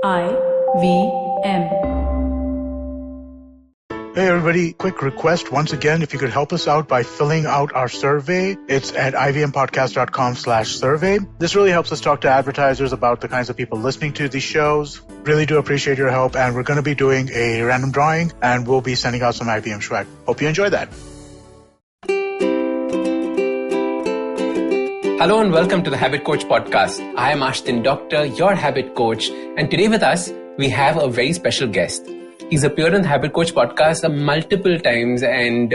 IVM. Hey everybody, quick request once again, if you could help us out by filling out our survey. It's at ivmpodcast.com/survey. This really helps us talk to advertisers about the kinds of people listening to these shows. Really do appreciate your help, and we're going to be doing a random drawing, and we'll be sending out some IVM swag. Hope you enjoy that. Hello and welcome to the Habit Coach podcast. I am Ashdin, Doctor, your habit coach, and today with us, we have a very special guest. He's appeared on the Habit Coach podcast multiple times, and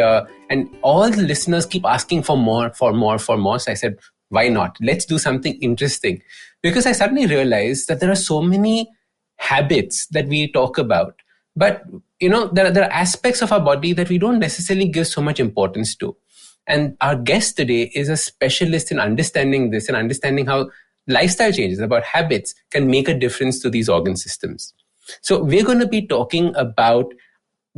all the listeners keep asking for more. So I said, why not? Let's do something interesting. Because I suddenly realized that there are so many habits that we talk about, but there are aspects of our body that we don't necessarily give so much importance to. And our guest today is a specialist in understanding this and understanding how lifestyle changes about habits can make a difference to these organ systems. So we're going to be talking about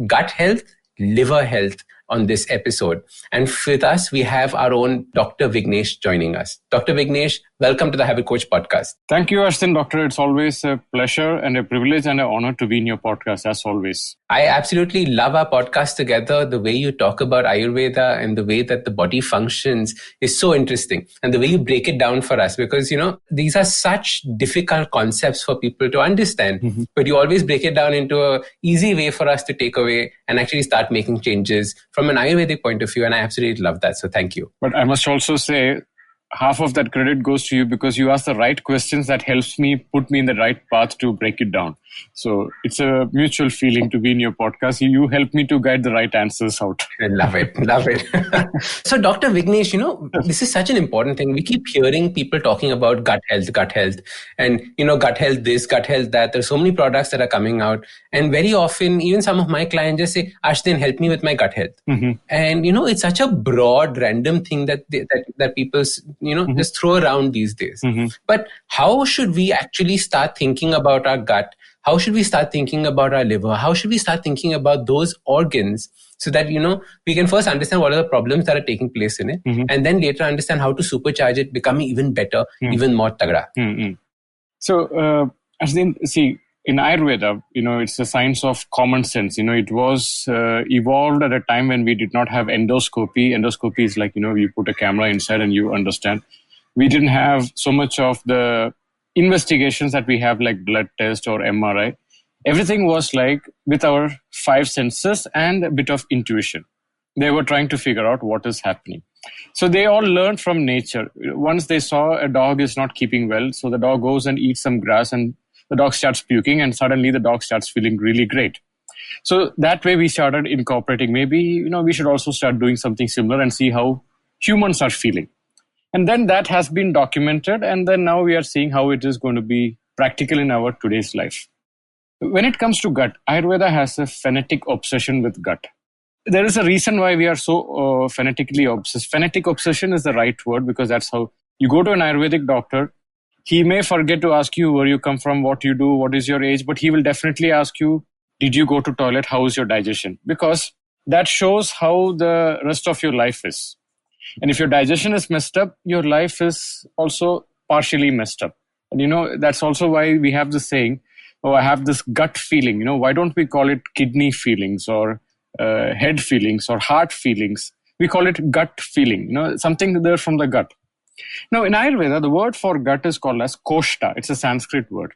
gut health, liver health on this episode. And with us, we have our own Dr. Vignesh joining us. Dr. Vignesh, welcome to the Habit Coach podcast. Thank you, Ashdin, Doctor. It's always a pleasure and a privilege and an honor to be in your podcast, as always. I absolutely love our podcast together. The way you talk about Ayurveda and the way that the body functions is so interesting. And the way you break it down for us, because, these are such difficult concepts for people to understand, but you always break it down into an easy way for us to take away and actually start making changes from an Ayurvedic point of view. And I absolutely love that. So thank you. But I must also say, half of that credit goes to you because you ask the right questions that helps me put me in the right path to break it down. So it's a mutual feeling to be in your podcast. You help me to guide the right answers out. I love it. So Dr. Vignesh, this is such an important thing. We keep hearing people talking about gut health, and, gut health this, gut health that. There's so many products that are coming out. And very often, even some of my clients just say, Ashdin, help me with my gut health. And, it's such a broad, random thing that people, just throw around these days. But how should we actually start thinking about our gut? How should we start thinking about our liver? How should we start thinking about those organs so that, we can first understand what are the problems that are taking place in it, and then later understand how to supercharge it, becoming even better, even more tagra. So, Ashdin, see, in Ayurveda, it's the science of common sense. It was evolved at a time when we did not have endoscopy. Endoscopy is like, you put a camera inside and you understand. We didn't have so much of the investigations that we have like blood test or MRI. Everything was like with our five senses and a bit of intuition. They were trying to figure out what is happening. So they all learned from nature. Once they saw a dog is not keeping well, so the dog goes and eats some grass and the dog starts puking and suddenly the dog starts feeling really great. So that way we started incorporating. Maybe, we should also start doing something similar and see how humans are feeling. And then that has been documented. And then now we are seeing how it is going to be practical in our today's life. When it comes to gut, Ayurveda has a phonetic obsession with gut. There is a reason why we are so phonetically obsessed. Phonetic obsession is the right word because that's how you go to an Ayurvedic doctor. He may forget to ask you where you come from, what you do, what is your age, but he will definitely ask you, did you go to toilet? How is your digestion? Because that shows how the rest of your life is. And if your digestion is messed up, your life is also partially messed up. And that's also why we have this saying, I have this gut feeling. Why don't we call it kidney feelings or head feelings or heart feelings? We call it gut feeling, something there from the gut. Now, in Ayurveda, the word for gut is called as koshta. It's a Sanskrit word.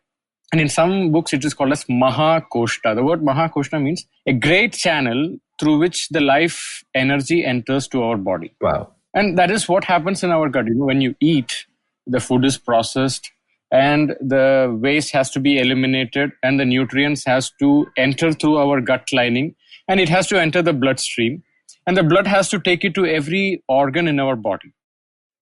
And in some books, it is called as mahakoshta. The word mahakoshta means a great channel through which the life energy enters to our body. Wow. And that is what happens in our gut. When you eat, the food is processed and the waste has to be eliminated and the nutrients has to enter through our gut lining and it has to enter the bloodstream and the blood has to take it to every organ in our body.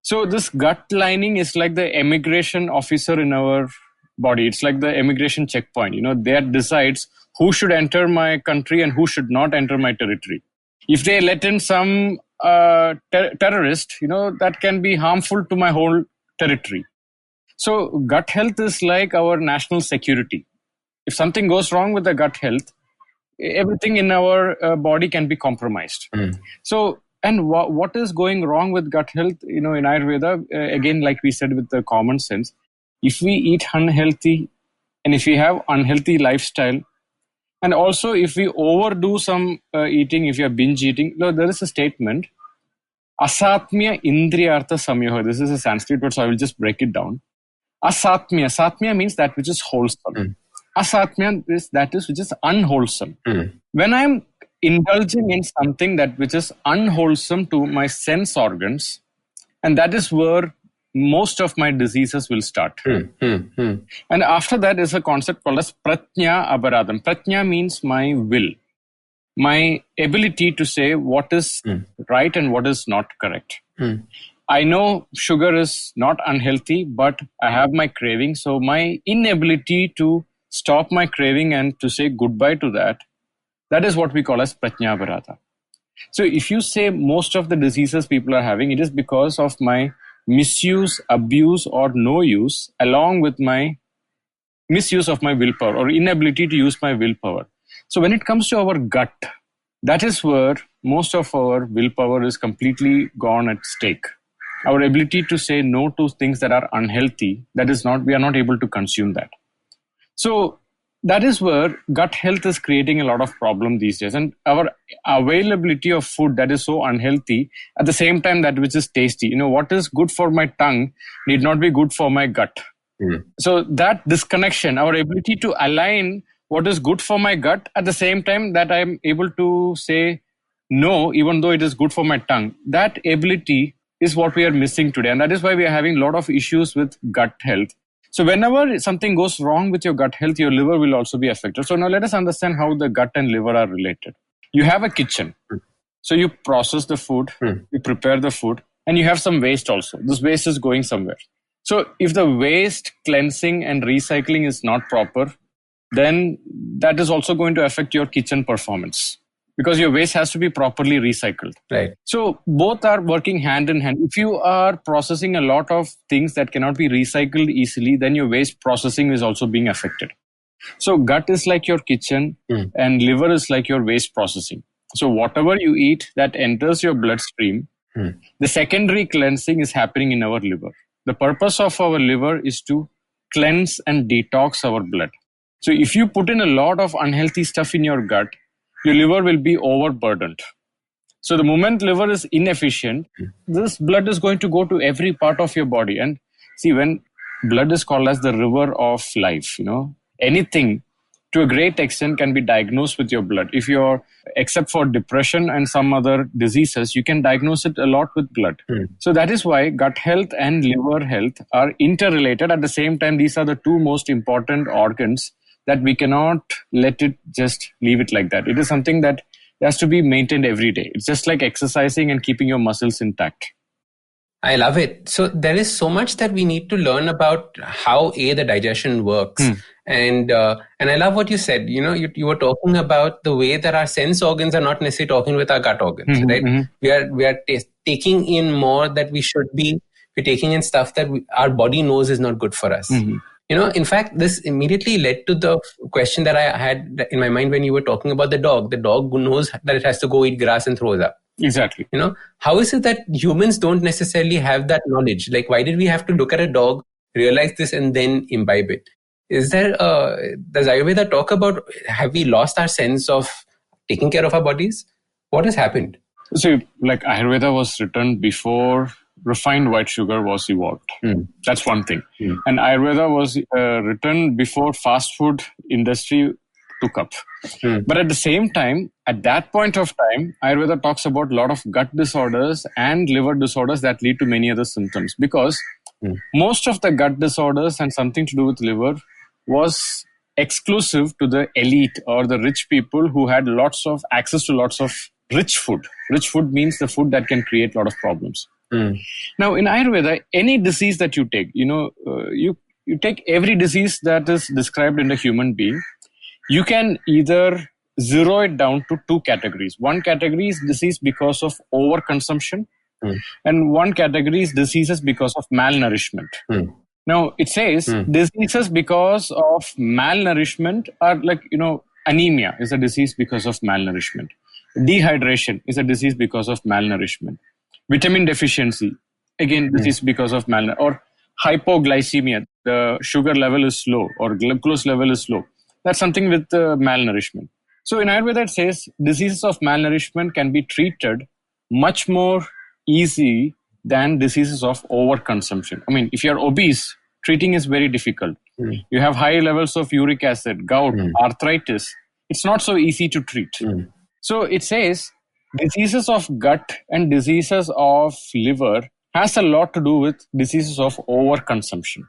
So this gut lining is like the immigration officer in our body. It's like the immigration checkpoint. That decides who should enter my country and who should not enter my territory. If they let in some terrorist, that can be harmful to my whole territory. So gut health is like our national security. If something goes wrong with the gut health, everything in our body can be compromised. So, and what is going wrong with gut health, in Ayurveda, again, like we said with the common sense, if we eat unhealthy And if we have unhealthy lifestyle, and also if we overdo some eating, if you are binge eating, there is a statement, asatmya indriyartha samyoha. This is a Sanskrit word, so I will just break it down. Asatmya. Satmya means that which is wholesome. Asatmya is that which is unwholesome. When I am indulging in something that which is unwholesome to my sense organs, and that is where most of my diseases will start. And after that is a concept called as pratnya aparadam. Pratnya means my will, my ability to say what is right and what is not correct. I know sugar is not unhealthy, but I have my craving. So my inability to stop my craving and to say goodbye to that is what we call as pratnya aparadam. So if you say most of the diseases people are having, it is because of my misuse, abuse, or no use, along with my misuse of my willpower or inability to use my willpower. So when it comes to our gut, that is where most of our willpower is completely gone at stake. Our ability to say no to things that are unhealthy, we are not able to consume that. So that is where gut health is creating a lot of problem these days. And our availability of food that is so unhealthy, at the same time that which is tasty. What is good for my tongue need not be good for my gut. So that disconnection, our ability to align what is good for my gut at the same time that I am able to say no, even though it is good for my tongue, that ability is what we are missing today. And that is why we are having a lot of issues with gut health. So whenever something goes wrong with your gut health, your liver will also be affected. So now let us understand how the gut and liver are related. You have a kitchen. So you process the food, you prepare the food, and you have some waste also. This waste is going somewhere. So if the waste cleansing and recycling is not proper, then that is also going to affect your kitchen performance, because your waste has to be properly recycled. Right. So both are working hand in hand. If you are processing a lot of things that cannot be recycled easily, then your waste processing is also being affected. So gut is like your kitchen and liver is like your waste processing. So whatever you eat that enters your bloodstream, the secondary cleansing is happening in our liver. The purpose of our liver is to cleanse and detox our blood. So if you put in a lot of unhealthy stuff in your gut, your liver will be overburdened. So the moment liver is inefficient, this blood is going to go to every part of your body. And see, when blood is called as the river of life, anything to a great extent can be diagnosed with your blood. If you're, except for depression and some other diseases, you can diagnose it a lot with blood. So that is why gut health and liver health are interrelated. At the same time, these are the two most important organs that we cannot let it just leave it like that. It is something that has to be maintained every day. It's just like exercising and keeping your muscles intact. I love it. So there is so much that we need to learn about how the digestion works. And I love what you said. You were talking about the way that our sense organs are not necessarily talking with our gut organs, right? We are taking in more that we should be. We're taking in stuff that our body knows is not good for us. In fact, this immediately led to the question that I had in my mind when you were talking about the dog. The dog knows that it has to go eat grass and throws up. Exactly. How is it that humans don't necessarily have that knowledge? Like, why did we have to look at a dog, realize this, and then imbibe it? Does Ayurveda talk about, have we lost our sense of taking care of our bodies? What has happened? So, like, Ayurveda was written before refined white sugar was evolved. That's one thing. And Ayurveda was written before fast food industry took up. But at the same time, at that point of time, Ayurveda talks about a lot of gut disorders and liver disorders that lead to many other symptoms, because most of the gut disorders and something to do with liver was exclusive to the elite or the rich people who had lots of access to lots of rich food. Rich food means the food that can create a lot of problems. Now, in Ayurveda, any disease that you take, you take every disease that is described in a human being, you can either zero it down to two categories. One category is disease because of overconsumption, and one category is diseases because of malnourishment. Now, it says diseases because of malnourishment are like, anemia is a disease because of malnourishment. Dehydration is a disease because of malnourishment. Vitamin deficiency, again, disease because of malnourishment. Or hypoglycemia, the sugar level is low or glucose level is low. That's something with malnourishment. So in Ayurveda, it says diseases of malnourishment can be treated much more easy than diseases of overconsumption. I mean, if you're obese, treating is very difficult. You have high levels of uric acid, gout, arthritis. It's not so easy to treat. So it says diseases of gut and diseases of liver has a lot to do with diseases of overconsumption.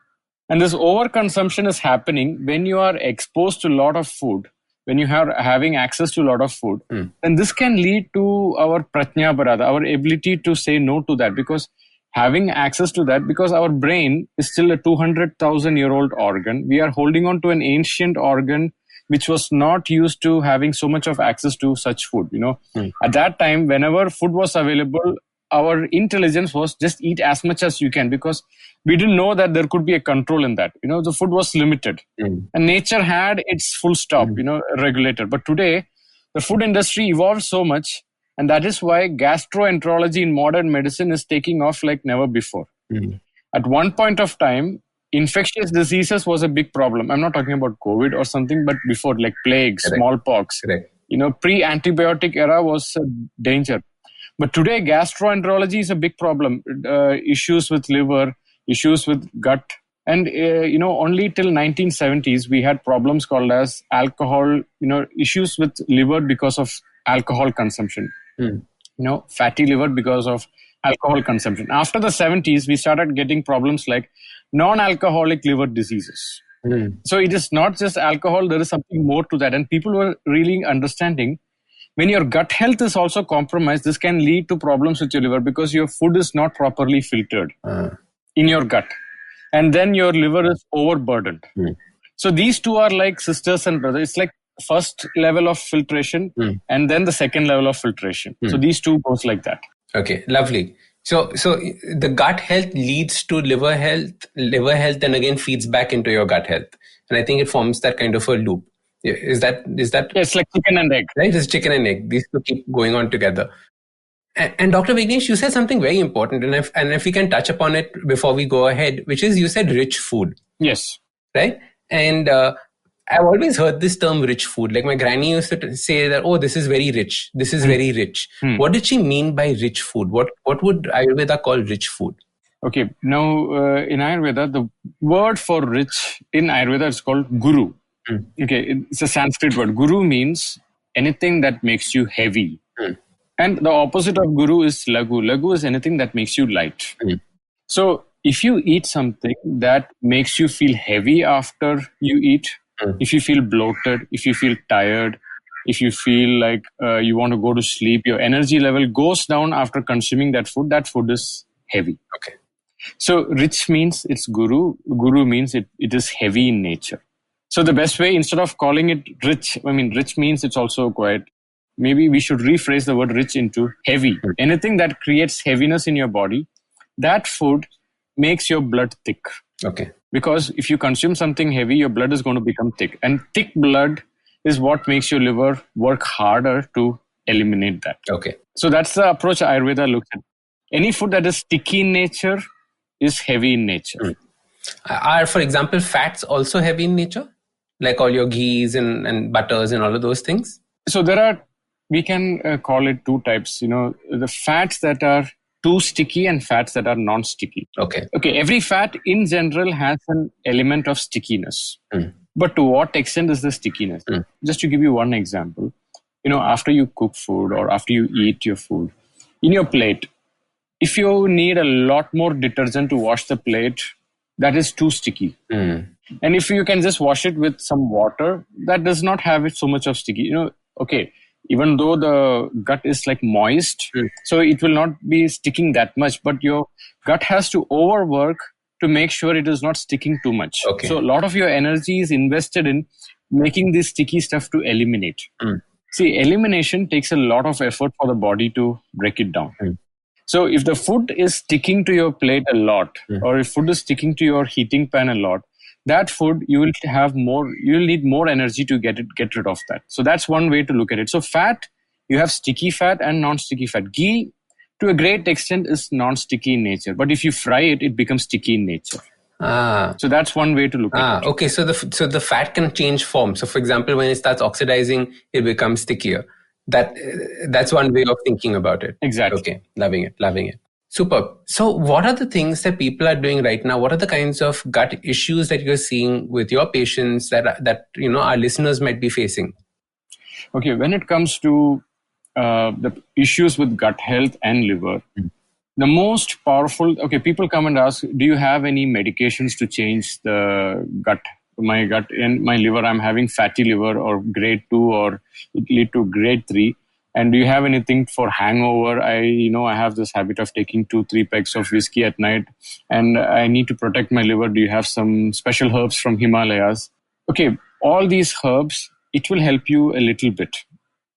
And this overconsumption is happening when you are exposed to a lot of food, when you are having access to a lot of food. And this can lead to our prajnaparada, our ability to say no to that, because having access to that, because our brain is still a 200,000-year-old organ. We are holding on to an ancient organ which was not used to having so much of access to such food. At that time, whenever food was available, our intelligence was just eat as much as you can, because we didn't know that there could be a control in that. The food was limited and nature had its full stop, regulated. But today, the food industry evolved so much, and that is why gastroenterology in modern medicine is taking off like never before. At one point of time, infectious diseases was a big problem. I'm not talking about COVID or something, but before, like plague, smallpox. Pre-antibiotic era was a danger. But today, gastroenterology is a big problem. Issues with liver, issues with gut. And, only till 1970s, we had problems called as alcohol, issues with liver because of alcohol consumption. Fatty liver because of alcohol consumption. After the 70s, we started getting problems like non-alcoholic liver diseases. So it is not just alcohol, there is something more to that. And people were really understanding when your gut health is also compromised, this can lead to problems with your liver because your food is not properly filtered in your gut. And then your liver is overburdened. So these two are like sisters and brothers. It's like first level of filtration and then the second level of filtration. So these two goes like that. Okay, lovely. So the gut health leads to liver health and again feeds back into your gut health. And I think it forms that kind of a loop. Is that? Yeah, it's like chicken and egg. Right, it's chicken and egg. These two keep going on together. And Dr. Vignesh, you said something very important, and if we can touch upon it before we go ahead, which is you said rich food. Yes. Right? And I've always heard this term rich food. Like my granny used to say that, oh, this is very rich. This is very rich. What did she mean by rich food? What would Ayurveda call rich food? Okay. Now, in Ayurveda, the word for rich in Ayurveda is called guru. Okay. It's a Sanskrit word. Guru means anything that makes you heavy. And the opposite of guru is lagu. Lagu is anything that makes you light. So if you eat something that makes you feel heavy after you eat, if you feel bloated, if you feel tired, if you feel like you want to go to sleep, your energy level goes down after consuming that food is heavy. Okay. So rich means it's guru. Guru means it is heavy in nature. So the best way, instead of calling it rich, rich means it's also quite, maybe we should rephrase the word rich into heavy. Anything that creates heaviness in your body, that food makes your blood thick. Okay. Because if you consume something heavy, your blood is going to become thick. And thick blood is what makes your liver work harder to eliminate that. Okay. So that's the approach Ayurveda looks at. Any food that is sticky in nature is heavy in nature. Are, for example, fats also heavy in nature? Like all your ghees and butters and all of those things? So we can call it two types. The fats that are too sticky and fats that are non-sticky. Okay. Every fat in general has an element of stickiness. But to what extent is the stickiness? Just to give you one example, after you cook food or after you eat your food, in your plate, if you need a lot more detergent to wash the plate, that is too sticky. And if you can just wash it with some water, that does not have it so much of sticky. Even though the gut is like moist, so it will not be sticking that much, but your gut has to overwork to make sure it is not sticking too much. Okay. So a lot of your energy is invested in making this sticky stuff to eliminate. See, elimination takes a lot of effort for the body to break it down. So if the food is sticking to your plate a lot, or if food is sticking to your heating pan a lot, that food you will need more energy to get rid of that. So that's one way to look at it. So fat, you have sticky fat and non-sticky fat. Ghee, to a great extent, is non-sticky in nature. But if you fry it, it becomes sticky in nature. So that's one way to look at it. Okay. So the fat can change form. So for example, when it starts oxidizing, it becomes stickier. That's one way of thinking about it. Exactly. Okay. Loving it. Super. So what are the things that people are doing right now? What are the kinds of gut issues that you're seeing with your patients that our listeners might be facing? Okay. When it comes to the issues with gut health and liver, the most powerful, people come and ask, do you have any medications to change the my gut and my liver? I'm having fatty liver or grade 2 or it lead to grade 3. And do you have anything for hangover? I have this habit of taking 2-3 pegs of whiskey at night and I need to protect my liver. Do you have some special herbs from Himalayas? Okay, all these herbs, it will help you a little bit.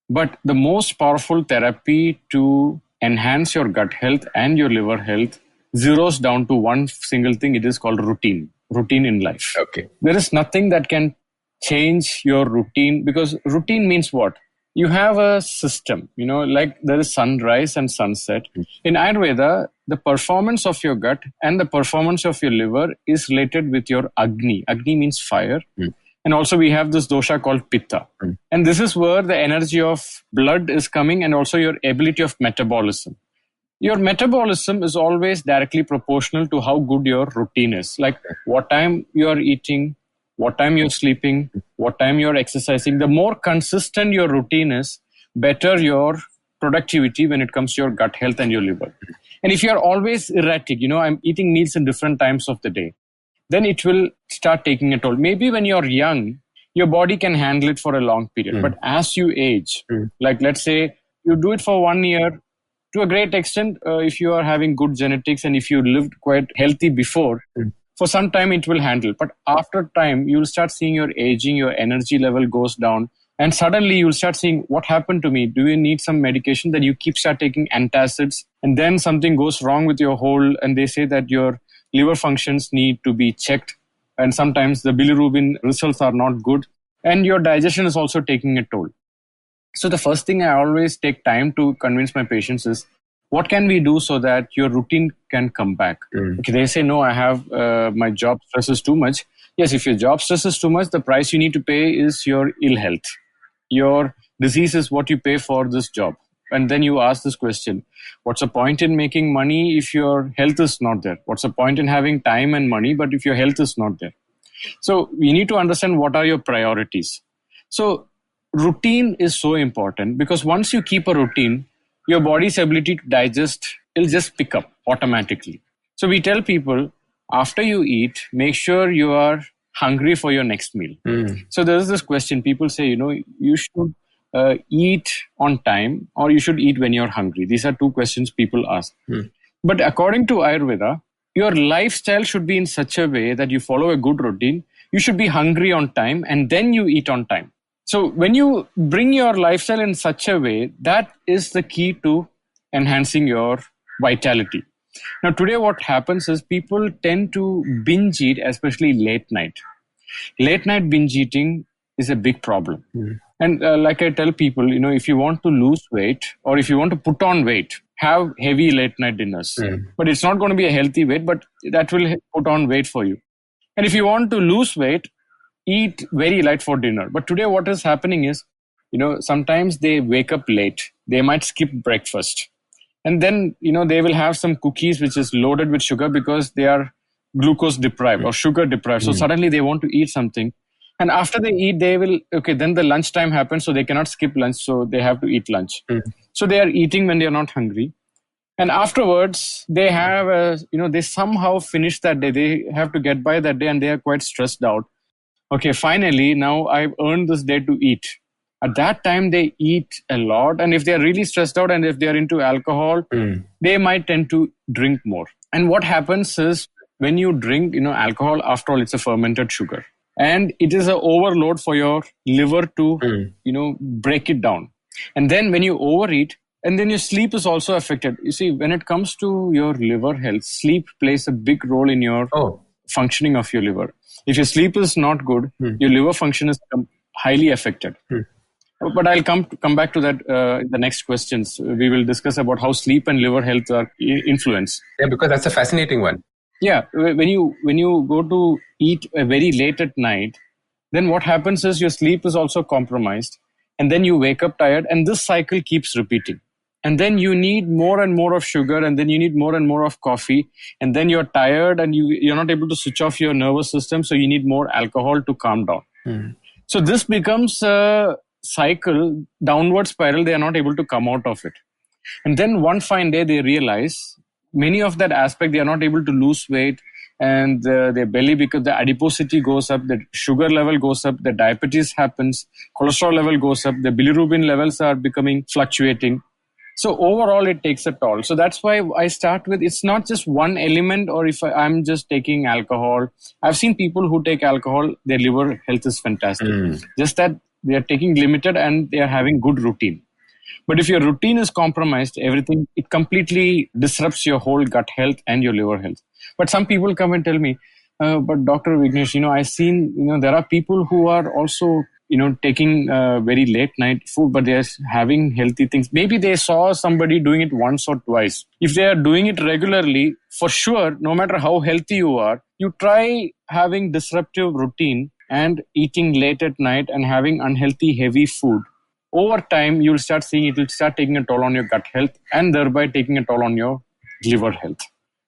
But the most powerful therapy to enhance your gut health and your liver health zeroes down to one single thing. It is called routine in life. Okay. There is nothing that can change your routine, because routine means what? You have a system, like there is sunrise and sunset. In Ayurveda, the performance of your gut and the performance of your liver is related with your Agni. Agni means fire. And also we have this dosha called Pitta. And this is where the energy of blood is coming and also your ability of metabolism. Your metabolism is always directly proportional to how good your routine is. Like what time you are eating, what time you're sleeping, what time you're exercising. The more consistent your routine is, better your productivity when it comes to your gut health and your liver. And if you're always erratic, I'm eating meals in different times of the day, then it will start taking a toll. Maybe when you're young, your body can handle it for a long period. But as you age, like let's say you do it for 1 year, to a great extent, if you are having good genetics and if you lived quite healthy before, for some time it will handle. But after time, you'll start seeing your aging, your energy level goes down. And suddenly you'll start seeing, what happened to me? Do you need some medication? Then you start taking antacids. And then something goes wrong with your whole, and they say that your liver functions need to be checked. And sometimes the bilirubin results are not good. And your digestion is also taking a toll. So the first thing I always take time to convince my patients is, what can we do so that your routine can come back? Okay, they say, no, I have my job stress is too much. Yes, if your job stress is too much, the price you need to pay is your ill health. Your disease is what you pay for this job. And then you ask this question, what's the point in making money if your health is not there? What's the point in having time and money, but if your health is not there? So we need to understand what are your priorities. So routine is so important, because once you keep a routine, your body's ability to digest will just pick up automatically. So we tell people, after you eat, make sure you are hungry for your next meal. So there's this question, people say, you should eat on time or you should eat when you're hungry. These are two questions people ask. But according to Ayurveda, your lifestyle should be in such a way that you follow a good routine. You should be hungry on time and then you eat on time. So when you bring your lifestyle in such a way, that is the key to enhancing your vitality. Now, today what happens is people tend to binge eat, especially late night. Late night binge eating is a big problem. And like I tell people, if you want to lose weight or if you want to put on weight, have heavy late night dinners. But it's not going to be a healthy weight, but that will put on weight for you. And if you want to lose weight, eat very light for dinner. But today what is happening is, sometimes they wake up late. They might skip breakfast. And then, they will have some cookies which is loaded with sugar because they are glucose deprived or sugar deprived. So suddenly they want to eat something. And after they eat, then the lunchtime happens. So they cannot skip lunch. So they have to eat lunch. So they are eating when they are not hungry. And afterwards, they have, they somehow finish that day. They have to get by that day and they are quite stressed out. Okay, finally, now I've earned this day to eat. At that time, they eat a lot. And if they're really stressed out and if they're into alcohol, they might tend to drink more. And what happens is when you drink, alcohol, after all, it's a fermented sugar. And it is an overload for your liver to, break it down. And then when you overeat, and then your sleep is also affected. You see, when it comes to your liver health, sleep plays a big role in your functioning of your liver. If your sleep is not good, your liver function is highly affected. But I'll come back to that in the next questions. We will discuss about how sleep and liver health are influenced. Yeah, because that's a fascinating one. Yeah, when you go to eat very late at night, then what happens is your sleep is also compromised, and then you wake up tired, and this cycle keeps repeating. And then you need more and more of sugar, and then you need more and more of coffee, and then you're tired, and you're not able to switch off your nervous system, so you need more alcohol to calm down. So this becomes a cycle, downward spiral. They are not able to come out of it. And then one fine day they realize many of that aspect, they are not able to lose weight, and their belly, because the adiposity goes up, the sugar level goes up, the diabetes happens, cholesterol level goes up, the bilirubin levels are becoming fluctuating. So overall, it takes a toll. So that's why I start with, it's not just one element, or if I'm just taking alcohol. I've seen people who take alcohol, their liver health is fantastic. Just that they are taking limited and they are having good routine. But if your routine is compromised, everything, it completely disrupts your whole gut health and your liver health. But some people come and tell me, but Dr. Vignesh, I've seen, there are people who are also, taking very late night food, but they're having healthy things. Maybe they saw somebody doing it once or twice. If they are doing it regularly, for sure, no matter how healthy you are, you try having disruptive routine and eating late at night and having unhealthy, heavy food. Over time, you'll start seeing it will start taking a toll on your gut health and thereby taking a toll on your liver health.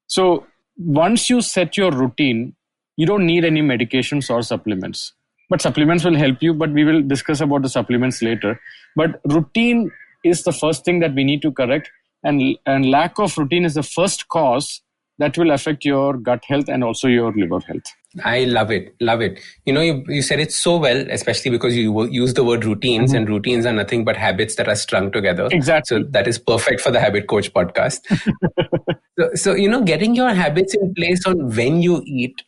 So once you set your routine, you don't need any medications or supplements. But supplements will help you, but we will discuss about the supplements later. But routine is the first thing that we need to correct. And lack of routine is the first cause that will affect your gut health and also your liver health. I love it. Love it. You said it so well, especially because you use the word routines, and routines are nothing but habits that are strung together. Exactly. So that is perfect for the Habit Coach podcast. so, getting your habits in place on when you eat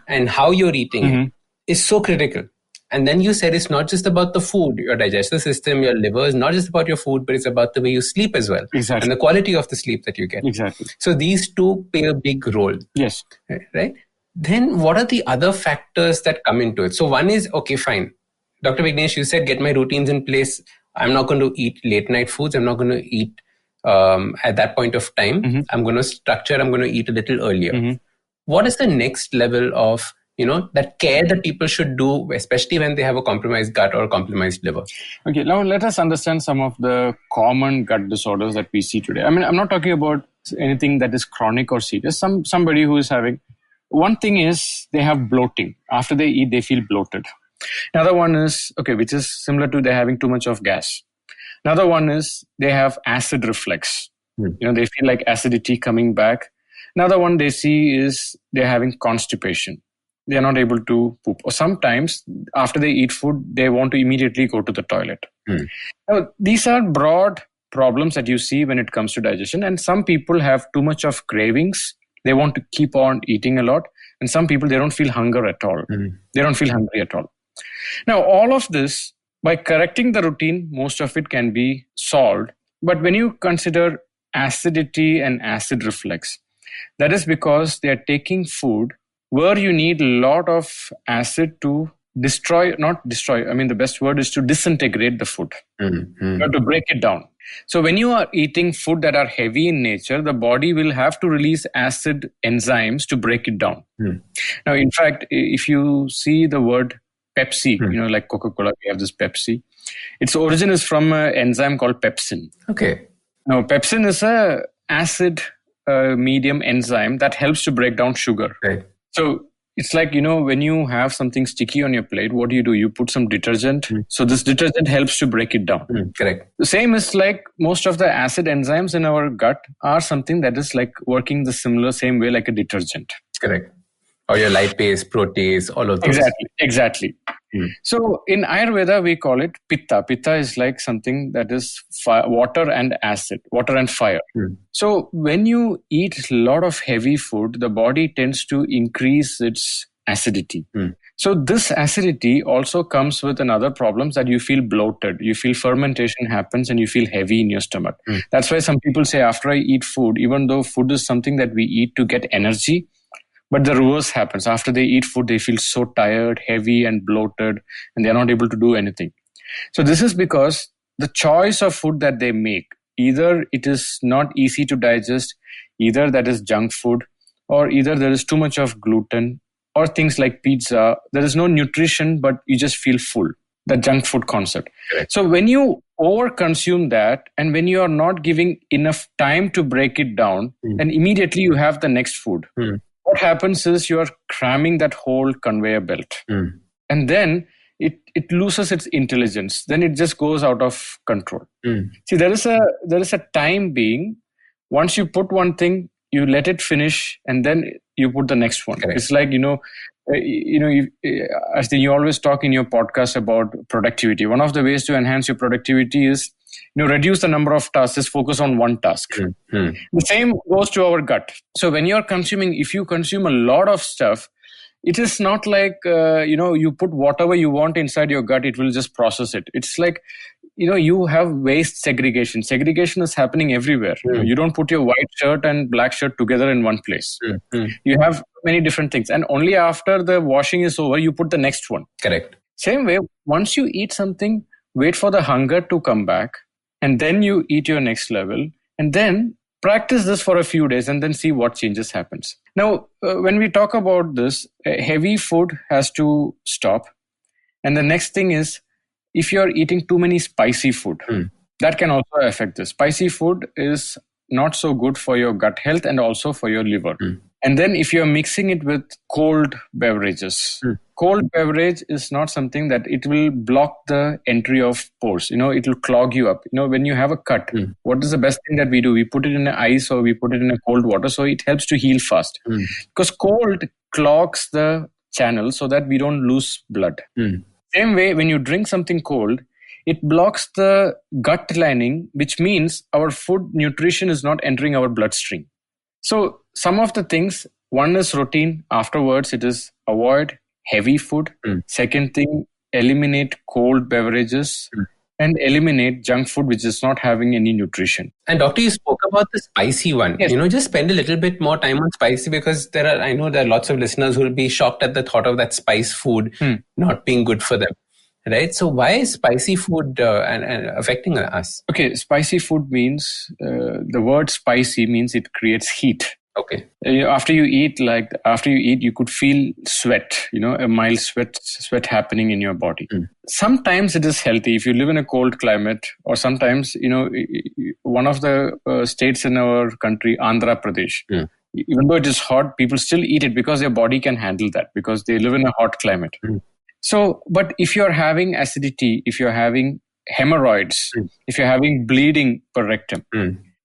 and how you're eating it is so critical. And then you said it's not just about the food, your digestive system, your liver is not just about your food, but it's about the way you sleep as well. Exactly. And the quality of the sleep that you get. Exactly. So these two play a big role. Yes. Right? Then what are the other factors that come into it? So one is, okay, fine. Dr. Vignesh, you said, get my routines in place. I'm not going to eat late night foods. I'm not going to eat at that point of time. I'm going to eat a little earlier. What is the next level of, that care that people should do, especially when they have a compromised gut or a compromised liver? Okay, now let us understand some of the common gut disorders that we see today. I mean, I'm not talking about anything that is chronic or serious. Somebody who is having, one thing is they have bloating. After they eat, they feel bloated. Another one is, which is similar to they're having too much of gas. Another one is they have acid reflux. They feel like acidity coming back. Another one they see is they're having constipation. They're not able to poop. Or sometimes after they eat food, they want to immediately go to the toilet. Now, these are broad problems that you see when it comes to digestion. And some people have too much of cravings. They want to keep on eating a lot. And some people, they don't feel hunger at all. They don't feel hungry at all. Now, all of this, by correcting the routine, most of it can be solved. But when you consider acidity and acid reflux, that is because they are taking food where you need a lot of acid to not destroy. I mean, the best word is to disintegrate the food, to break it down. So when you are eating food that are heavy in nature, the body will have to release acid enzymes to break it down. Now, in fact, if you see the word Pepsi, like Coca-Cola, we have this Pepsi. Its origin is from an enzyme called pepsin. Okay. Now, pepsin is a acid medium enzyme that helps to break down sugar. Right. So it's like, when you have something sticky on your plate, what do? You put some detergent. So this detergent helps to break it down. Correct. The same is like most of the acid enzymes in our gut are something that is like working the same way like a detergent. Correct. Or your lipase, protease, all of those. Exactly. So in Ayurveda, we call it Pitta. Pitta is like something that is water and acid, water and fire. So when you eat a lot of heavy food, the body tends to increase its acidity. So this acidity also comes with another problem, that you feel bloated, you feel fermentation happens and you feel heavy in your stomach. That's why some people say after I eat food, even though food is something that we eat to get energy, but the reverse happens. After they eat food, they feel so tired, heavy and bloated, and they're not able to do anything. So this is because the choice of food that they make, either it is not easy to digest, either that is junk food, or either there is too much of gluten, or things like pizza. There is no nutrition, but you just feel full. The junk food concept. Correct. So when you overconsume that, and when you are not giving enough time to break it down, and immediately you have the next food, what happens is you are cramming that whole conveyor belt. And then it loses its intelligence. Then it just goes out of control. See, there is a time being. Once you put one thing, you let it finish, and then you put the next one. Correct. It's like, Ashdin, you always talk in your podcast about productivity. One of the ways to enhance your productivity is, reduce the number of tasks, just focus on one task. The same goes to our gut. So when you're consuming, if you consume a lot of stuff, it is not like, you put whatever you want inside your gut, it will just process it. It's like, you have waste segregation. Segregation is happening everywhere. You don't put your white shirt and black shirt together in one place. You have many different things. And only after the washing is over, you put the next one. Correct. Same way, once you eat something, wait for the hunger to come back. And then you eat your next level. And then practice this for a few days and then see what changes happens. Now, when we talk about this, heavy food has to stop. And the next thing is, if you're eating too many spicy food, that can also affect this. Spicy food is not so good for your gut health and also for your liver. And then if you're mixing it with cold beverages, cold beverage is not something that it will block the entry of pores. It will clog you up. When you have a cut, what is the best thing that we do? We put it in ice or we put it in a cold water, so it helps to heal fast. Because cold clogs the channel so that we don't lose blood. Same way, when you drink something cold, it blocks the gut lining, which means our food nutrition is not entering our bloodstream. So some of the things, one is routine. Afterwards, it is avoid heavy food. Second thing, eliminate cold beverages and eliminate junk food, which is not having any nutrition. And doctor, you spoke about the spicy one. Yes. Just spend a little bit more time on spicy, because I know there are lots of listeners who will be shocked at the thought of that spice food not being good for them. Right? So why is spicy food and affecting us? Okay, spicy food means, the word spicy means it creates heat. Okay. After you eat, you could feel sweat, a mild sweat happening in your body. Sometimes it is healthy if you live in a cold climate, or sometimes, one of the states in our country, Andhra Pradesh, even though it is hot, people still eat it because their body can handle that, because they live in a hot climate. So, but if you're having acidity, if you're having hemorrhoids, if you're having bleeding per rectum,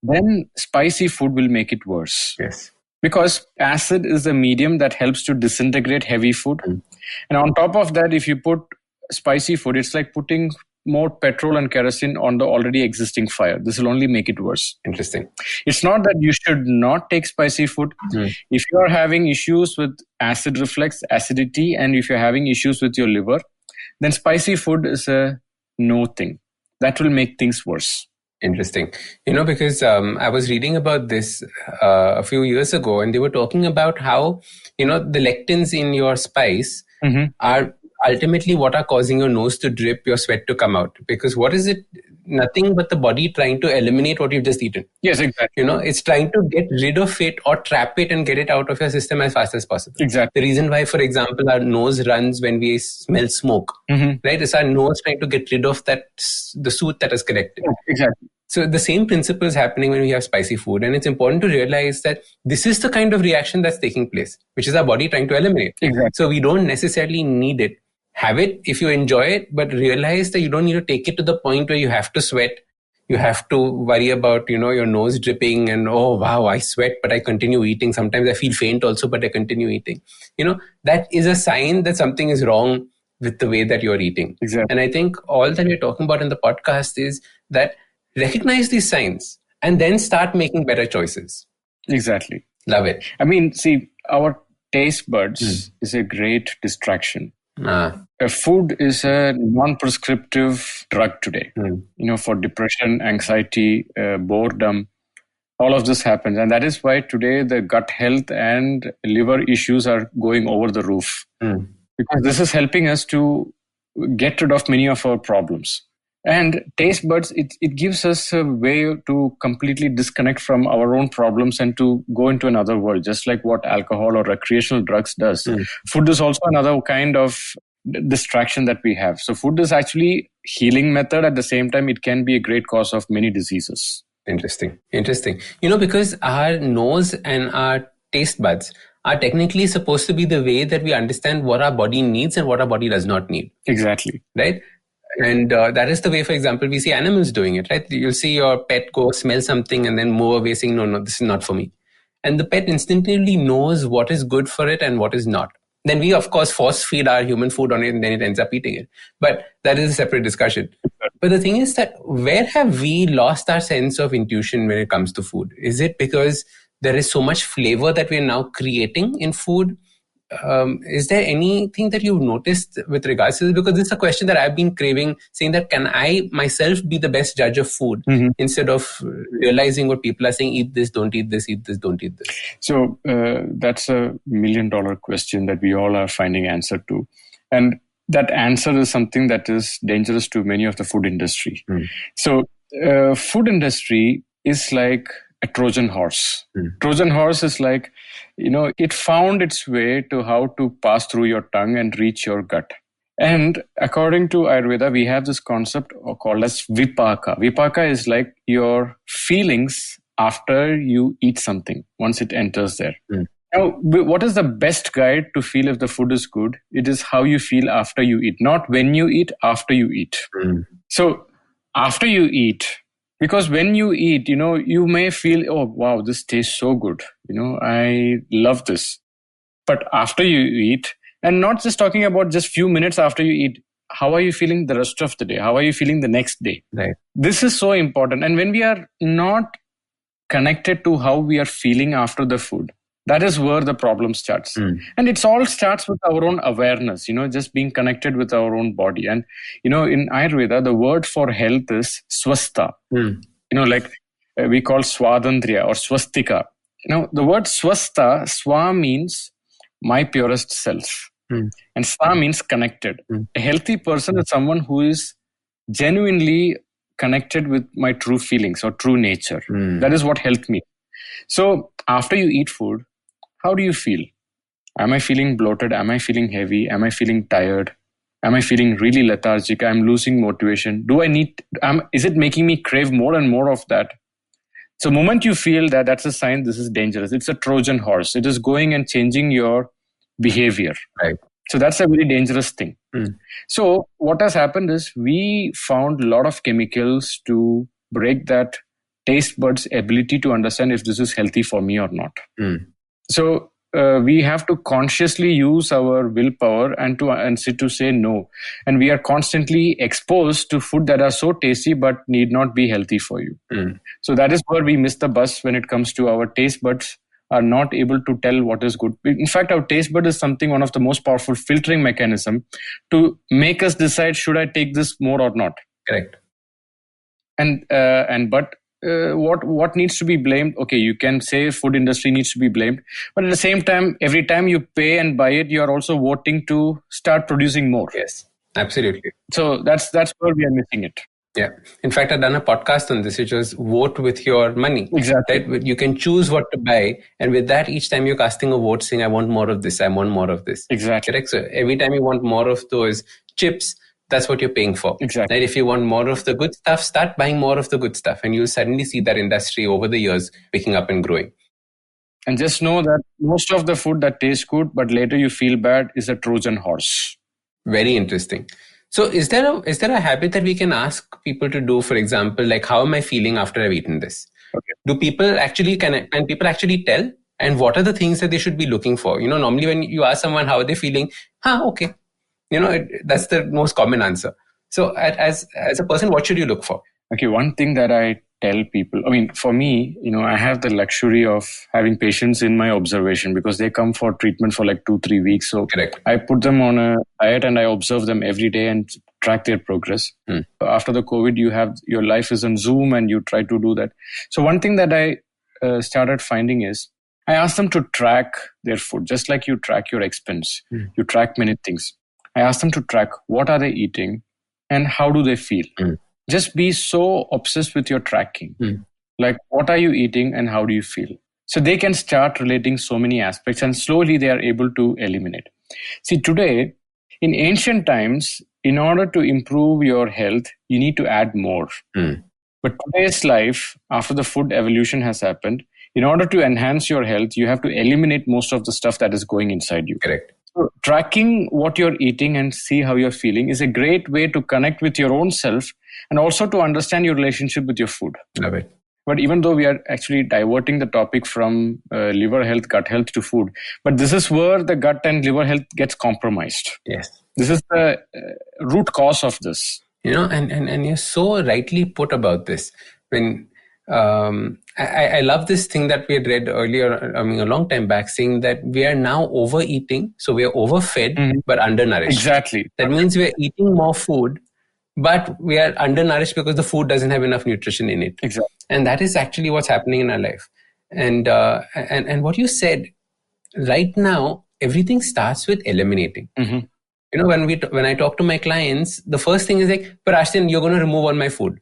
then spicy food will make it worse. Yes. Because acid is the medium that helps to disintegrate heavy food. And on top of that, if you put spicy food, it's like putting more petrol and kerosene on the already existing fire. This will only make it worse. Interesting. It's not that you should not take spicy food. If you are having issues with acid reflux, acidity, and if you're having issues with your liver, then spicy food is a no thing. That will make things worse. Interesting. Because I was reading about this a few years ago, and they were talking about how, the lectins in your spice are ultimately what are causing your nose to drip, your sweat to come out. Because what is it? Nothing but the body trying to eliminate what you've just eaten. Yes, exactly. It's trying to get rid of it or trap it and get it out of your system as fast as possible. Exactly. The reason why, for example, our nose runs when we smell smoke, right? It's our nose trying to get rid of the soot that is collected. Yeah, exactly. So the same principle is happening when we have spicy food. And it's important to realize that this is the kind of reaction that's taking place, which is our body trying to eliminate. Exactly. So we don't necessarily need it. Have it if you enjoy it, but realize that you don't need to take it to the point where you have to sweat. You have to worry about, your nose dripping and, oh, wow, I sweat, but I continue eating. Sometimes I feel faint also, but I continue eating. That is a sign that something is wrong with the way that you're eating. Exactly. And I think all that we're talking about in the podcast is that recognize these signs and then start making better choices. Exactly. Love it. I mean, see, our taste buds is a great distraction. Food is a non-prescriptive drug today. For depression, anxiety, boredom, all of this happens. And that is why today the gut health and liver issues are going over the roof. Because this is helping us to get rid of many of our problems. And taste buds, it gives us a way to completely disconnect from our own problems and to go into another world, just like what alcohol or recreational drugs does. Food is also another kind of distraction that we have. So food is actually healing method. At the same time, it can be a great cause of many diseases. Interesting. Because our nose and our taste buds are technically supposed to be the way that we understand what our body needs and what our body does not need. Exactly. Right? And that is the way, for example, we see animals doing it, right? You'll see your pet go smell something and then move away saying, no, this is not for me. And the pet instinctively knows what is good for it and what is not. Then we, of course, force feed our human food on it and then it ends up eating it. But that is a separate discussion. But the thing is that where have we lost our sense of intuition when it comes to food? Is it because there is so much flavor that we're now creating in food? Is there anything that you've noticed with regards to this? Because this is a question that I've been craving, saying that can I myself be the best judge of food instead of realizing what people are saying, eat this, don't eat this, eat this, don't eat this. So that's $1 million question that we all are finding answer to. And that answer is something that is dangerous to many of the food industry. So food industry is like a Trojan horse. Trojan horse is like, it found its way to how to pass through your tongue and reach your gut. And according to Ayurveda, we have this concept called as vipaka. Vipaka is like your feelings after you eat something, once it enters there. Now, what is the best guide to feel if the food is good? It is how you feel after you eat, not when you eat, after you eat. So after you eat, because when you eat, you may feel, oh, wow, this tastes so good. I love this. But after you eat, and not just talking about just few minutes after you eat, how are you feeling the rest of the day? How are you feeling the next day? Right. This is so important. And when we are not connected to how we are feeling after the food, that is where the problem starts. And it all starts with our own awareness, just being connected with our own body. And, in Ayurveda, the word for health is swastha. We call swadandriya or swastika. The word swastha, swa means my purest self. And sta means connected. A healthy person is someone who is genuinely connected with my true feelings or true nature. That is what health means. So after you eat food, how do you feel? Am I feeling bloated? Am I feeling heavy? Am I feeling tired? Am I feeling really lethargic? I'm losing motivation. Is it making me crave more and more of that? So the moment you feel that, that's a sign this is dangerous. It's a Trojan horse. It is going and changing your behavior. Right. So that's a very dangerous thing. So what has happened is we found a lot of chemicals to break that taste buds' ability to understand if this is healthy for me or not. So we have to consciously use our willpower and sit to say no. And we are constantly exposed to food that are so tasty but need not be healthy for you. So that is where we miss the bus when it comes to our taste buds are not able to tell what is good. In fact, our taste bud is one of the most powerful filtering mechanism to make us decide, should I take this more or not? Correct. But what needs to be blamed? Okay, you can say food industry needs to be blamed, but at the same time, every time you pay and buy it, you are also voting to start producing more. Yes, absolutely. So that's where we are missing it. Yeah. In fact, I've done a podcast on this, which was vote with your money. Exactly. Right? You can choose what to buy. And with that, each time you're casting a vote saying, I want more of this, I want more of this. Exactly. Correct? So every time you want more of those chips, that's what you're paying for. Exactly. Right? If you want more of the good stuff, start buying more of the good stuff. And you'll suddenly see that industry over the years picking up and growing. And just know that most of the food that tastes good, but later you feel bad, is a Trojan horse. Very interesting. So is there a habit that we can ask people to do, for example, like how am I feeling after I've eaten this? Okay. Do people actually, can people actually tell? And what are the things that they should be looking for? Normally when you ask someone how are they feeling, okay. That's the most common answer. So as a person, what should you look for? Okay, one thing that I tell people, for me, I have the luxury of having patients in my observation because they come for treatment for like 2-3 weeks. So correct. I put them on a diet and I observe them every day and track their progress. After the COVID, your life is on Zoom and you try to do that. So one thing that I started finding is I ask them to track their food, just like you track your expense. You track many things. I ask them to track what are they eating and how do they feel. just be so obsessed with your tracking. Like, what are you eating and how do you feel? So they can start relating so many aspects, and slowly they are able to eliminate. See, today, in ancient times, in order to improve your health, you need to add more. But today's life, after the food evolution has happened, in order to enhance your health, you have to eliminate most of the stuff that is going inside you. Correct. So tracking what you're eating and see how you're feeling is a great way to connect with your own self and also to understand your relationship with your food. Love it. But even though we are actually diverting the topic from liver health, gut health to food, but this is where the gut and liver health gets compromised. Yes. This is the root cause of this. And you're so rightly put about this. When I love this thing that we had read earlier, a long time back, saying that we are now overeating. So we are overfed, but undernourished. Exactly. That means we are eating more food, but we are undernourished because the food doesn't have enough nutrition in it. Exactly. And that is actually what's happening in our life. And what you said, right now, everything starts with eliminating. When I talk to my clients, the first thing is like, but Ashdin, you're going to remove all my food.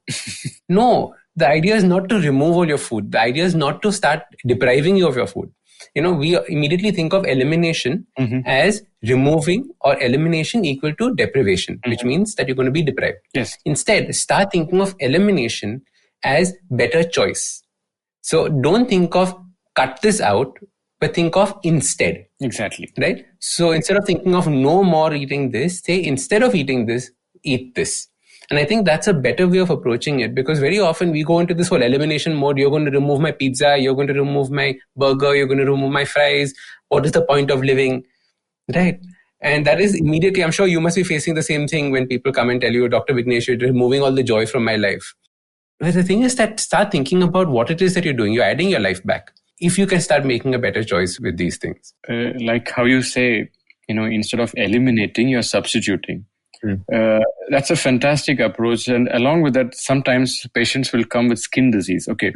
No, the idea is not to remove all your food. The idea is not to start depriving you of your food. We immediately think of elimination as removing, or elimination equal to deprivation, which means that you're going to be deprived. Yes. Instead, start thinking of elimination as better choice. So don't think of cut this out, but think of instead. Exactly. Right? So instead of thinking of no more eating this, say instead of eating this, eat this. And I think that's a better way of approaching it, because very often we go into this whole elimination mode. You're going to remove my pizza. You're going to remove my burger. You're going to remove my fries. What is the point of living? Right? And that is immediately, I'm sure you must be facing the same thing when people come and tell you, Dr. Vignesh, you're removing all the joy from my life. But the thing is that start thinking about what it is that you're doing. You're adding your life back. If you can start making a better choice with these things. Like how you say, instead of eliminating, you're substituting. That's a fantastic approach. And along with that, sometimes patients will come with skin disease. Okay.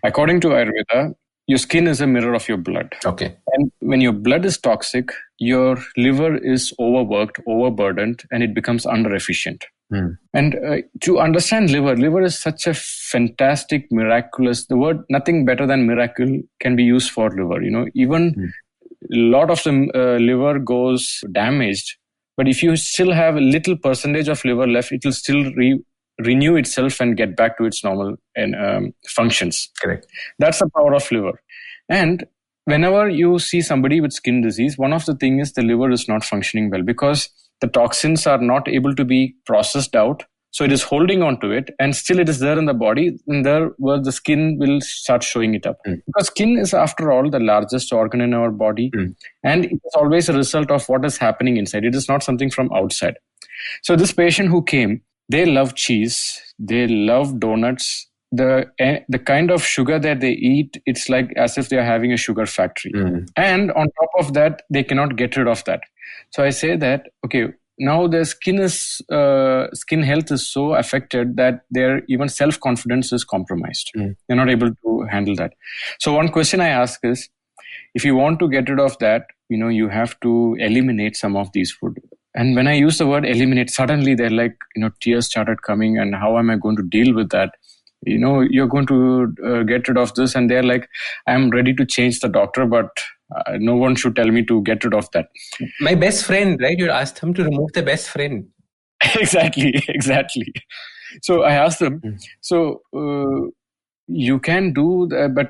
According to Ayurveda, your skin is a mirror of your blood. Okay. And when your blood is toxic, your liver is overworked, overburdened, and it becomes under-efficient. And to understand liver is such a fantastic, miraculous, the word nothing better than miracle can be used for liver. Even a lot of the liver goes damaged, but if you still have a little percentage of liver left, it will still renew itself and get back to its normal functions. Correct. That's the power of liver. And whenever you see somebody with skin disease, one of the things is the liver is not functioning well because the toxins are not able to be processed out. So it is holding on to it, and still it is there in the body, and there where the skin will start showing it up. Because skin is, after all, the largest organ in our body, and it is always a result of what is happening inside. It is not something from outside. So this patient who came, they love cheese, they love donuts. The kind of sugar that they eat, it's like as if they are having a sugar factory. And on top of that, they cannot get rid of that. So I say that, okay, now their skin health is so affected that their even self-confidence is compromised. They're not able to handle that. So one question I ask is, if you want to get rid of that, you have to eliminate some of these food. And when I use the word eliminate, suddenly they're like, tears started coming, and how am I going to deal with that? You're going to get rid of this, and they're like, I'm ready to change the doctor, but no one should tell me to get rid of that. My best friend, right? You asked him to remove the best friend. Exactly. So I asked them, you can do that, but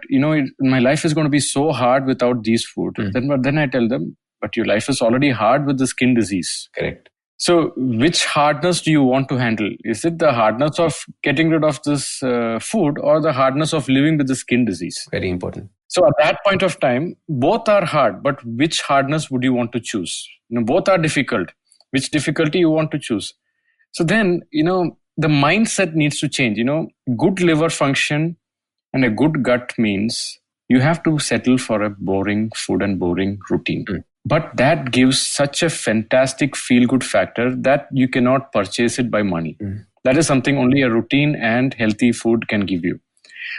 my life is going to be so hard without these food. Then I tell them, but your life is already hard with the skin disease. Correct. So which hardness do you want to handle? Is it the hardness of getting rid of this food, or the hardness of living with the skin disease? Very important. So at that point of time, both are hard, but which hardness would you want to choose? Both are difficult. Which difficulty you want to choose? So then, the mindset needs to change. Good liver function and a good gut means you have to settle for a boring food and boring routine. But that gives such a fantastic feel-good factor that you cannot purchase it by money. That is something only a routine and healthy food can give you.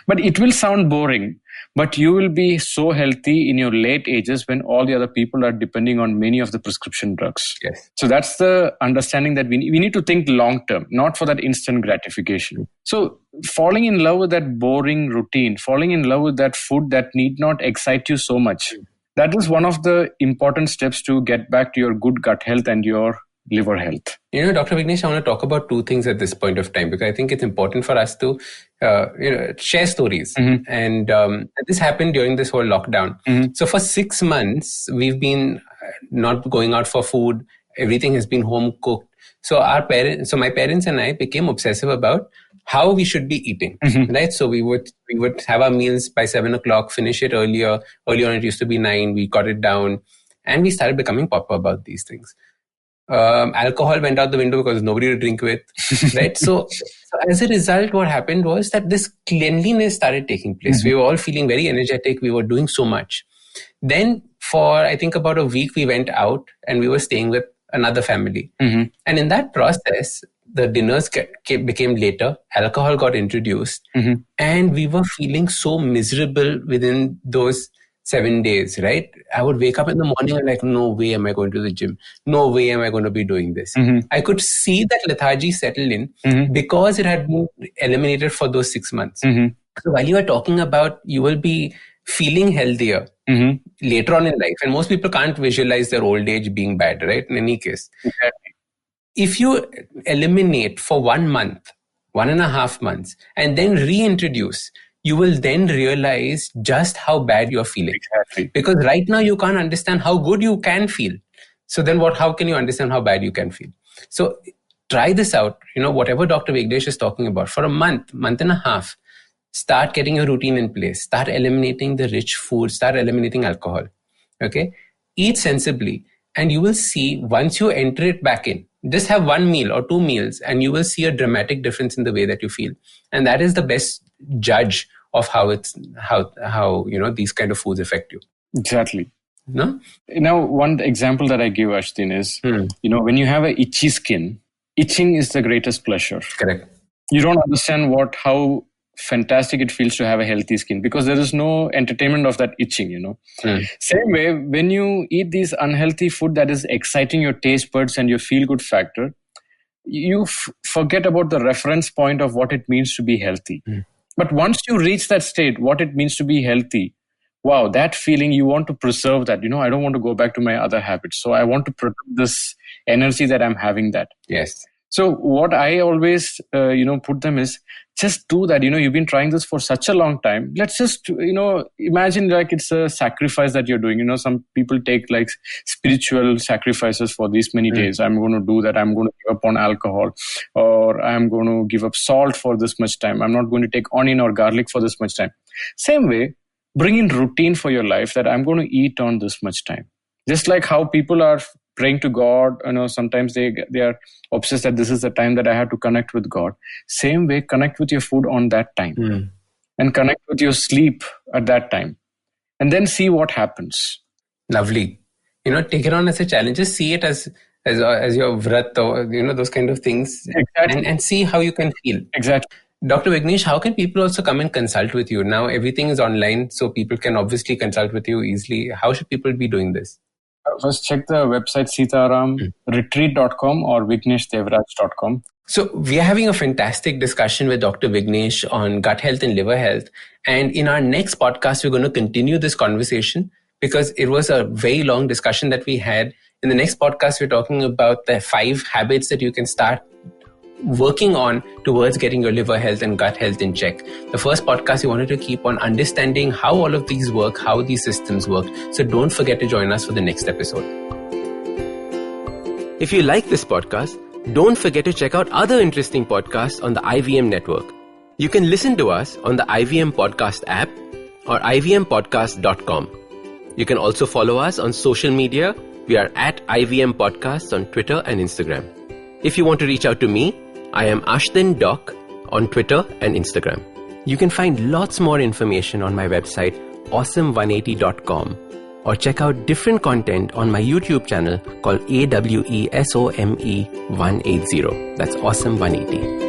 But it will sound boring, but you will be so healthy in your late ages when all the other people are depending on many of the prescription drugs. Yes. So that's the understanding that we need to think long term, not for that instant gratification. So falling in love with that boring routine, falling in love with that food that need not excite you so much, that is one of the important steps to get back to your good gut health and your liver health. Dr. Vignesh, I want to talk about two things at this point of time, because I think it's important for us to share stories. And this happened during this whole lockdown. So for 6 months, we've been not going out for food. Everything has been home cooked. So my parents and I became obsessive about how we should be eating, right? So we would have our meals by 7 o'clock, finish it earlier. Earlier on, it used to be 9. We got it down, and we started becoming proper about these things. Alcohol went out the window because nobody to drink with, right? So as a result, what happened was that this cleanliness started taking place. We were all feeling very energetic. We were doing so much. Then for, I think, about a week, we went out and we were staying with another family. And in that process, the dinners became later. Alcohol got introduced. And we were feeling so miserable within those 7 days, right? I would wake up in the morning and like, no way am I going to the gym. No way am I going to be doing this. I could see that lethargy settle in because it had been eliminated for those 6 months. So while you are talking about you will be feeling healthier later on in life, and most people can't visualize their old age being bad, right? In any case. If you eliminate for 1 month, 1.5 months, and then reintroduce, you will then realize just how bad you're feeling. Exactly. Because right now you can't understand how good you can feel. So then how can you understand how bad you can feel? So try this out, whatever Dr. Vignesh is talking about, for a month and a half. Start getting a routine in place. Start eliminating the rich food. Start eliminating alcohol. Okay? Eat sensibly. And you will see, once you enter it back in, just have 1 meal or 2 meals, and you will see a dramatic difference in the way that you feel. And that is the best judge of how these kind of foods affect you. Exactly. No? Now, one example that I give, Ashdin, is, when you have a itchy skin, itching is the greatest pleasure. Correct. You don't understand how fantastic it feels to have a healthy skin, because there is no entertainment of that itching, Same way, when you eat these unhealthy food that is exciting your taste buds and your feel good factor, you forget about the reference point of what it means to be healthy. But once you reach that state, what it means to be healthy, wow, that feeling, you want to preserve that. I don't want to go back to my other habits. So I want to protect this energy that I'm having that. Yes. So what I always, put them is, just do that. You've been trying this for such a long time. Let's just, imagine like it's a sacrifice that you're doing. Some people take like spiritual sacrifices for these many days. I'm going to do that. I'm going to give up on alcohol, or I'm going to give up salt for this much time. I'm not going to take onion or garlic for this much time. Same way, bring in routine for your life that I'm going to eat on this much time. Just like how people are praying to God, sometimes they are obsessed that this is the time that I have to connect with God. Same way, connect with your food on that time, and connect with your sleep at that time, and then see what happens. Lovely. Take it on as a challenge. Just see it as your vrat, or those kind of things, exactly. and see how you can feel. Exactly. Dr. Vignesh, how can people also come and consult with you? Now everything is online, so people can obviously consult with you easily. How should people be doing this? First, check the website sitaramretreat.com or vigneshdevraj.com. So we are having a fantastic discussion with Dr. Vignesh on gut health and liver health. And in our next podcast, we're going to continue this conversation because it was a very long discussion that we had. In the next podcast, we're talking about the 5 habits that you can start working on towards getting your liver health and gut health in check. The first podcast, we wanted to keep on understanding how all of these work, how these systems work. So don't forget to join us for the next episode. If you like this podcast, don't forget to check out other interesting podcasts on the IVM network. You can listen to us on the IVM Podcast app or ivmpodcast.com. You can also follow us on social media. We are at IVM Podcasts on Twitter and Instagram. If you want to reach out to me, I am Ashdin Doc on Twitter and Instagram. You can find lots more information on my website, awesome180.com, or check out different content on my YouTube channel called AWESOME180. That's Awesome 180.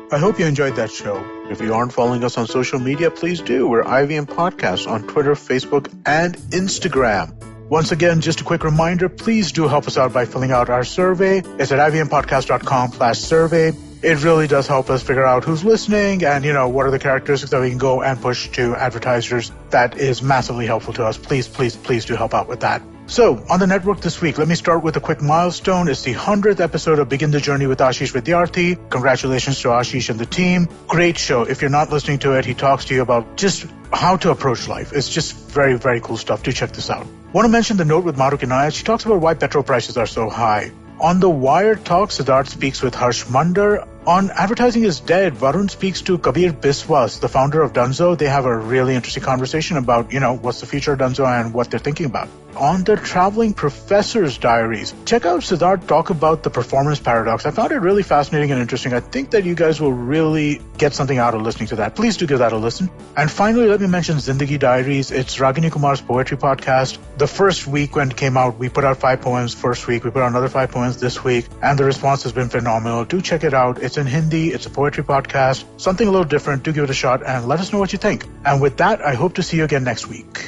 I hope you enjoyed that show. If you aren't following us on social media, please do. We're IVM Podcast on Twitter, Facebook, and Instagram. Once again, just a quick reminder, please do help us out by filling out our survey. It's at ivmpodcast.com/survey. It really does help us figure out who's listening and, what are the characteristics that we can go and push to advertisers. That is massively helpful to us. Please, please, please do help out with that. So, on the network this week, let me start with a quick milestone. It's the 100th episode of Begin the Journey with Ashish Vidyarthi. Congratulations to Ashish and the team. Great show. If you're not listening to it, he talks to you about just how to approach life. It's just very, very cool stuff. Do check this out. Want to mention the note with Maruk Inayat. She talks about why petrol prices are so high. On the Wired Talk, Siddharth speaks with Harsh Mandar. On Advertising is Dead, Varun speaks to Kabir Biswas, the founder of Dunzo. They have a really interesting conversation about, what's the future of Dunzo and what they're thinking about. On the Traveling Professor's Diaries, check out Siddharth talk about the performance paradox. I found it really fascinating and interesting. I think that you guys will really get something out of listening to that. Please do give that a listen. And finally, let me mention Zindagi Diaries. It's Ragini Kumar's poetry podcast. The first week when it came out, we put out 5 poems first week. We put out another 5 poems this week, and the response has been phenomenal. Do check it out. It's in Hindi. It's a poetry podcast. Something a little different. Do give it a shot and let us know what you think. And with that, I hope to see you again next week.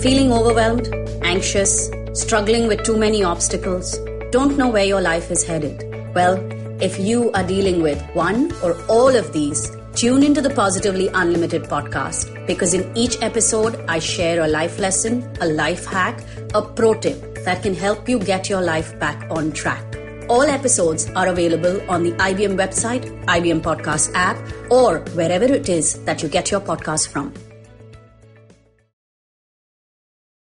Feeling overwhelmed, anxious, struggling with too many obstacles, don't know where your life is headed? Well, if you are dealing with one or all of these, tune into the Positively Unlimited podcast, because in each episode, I share a life lesson, a life hack, a pro tip that can help you get your life back on track. All episodes are available on the IBM website, IBM Podcast app, or wherever it is that you get your podcast from.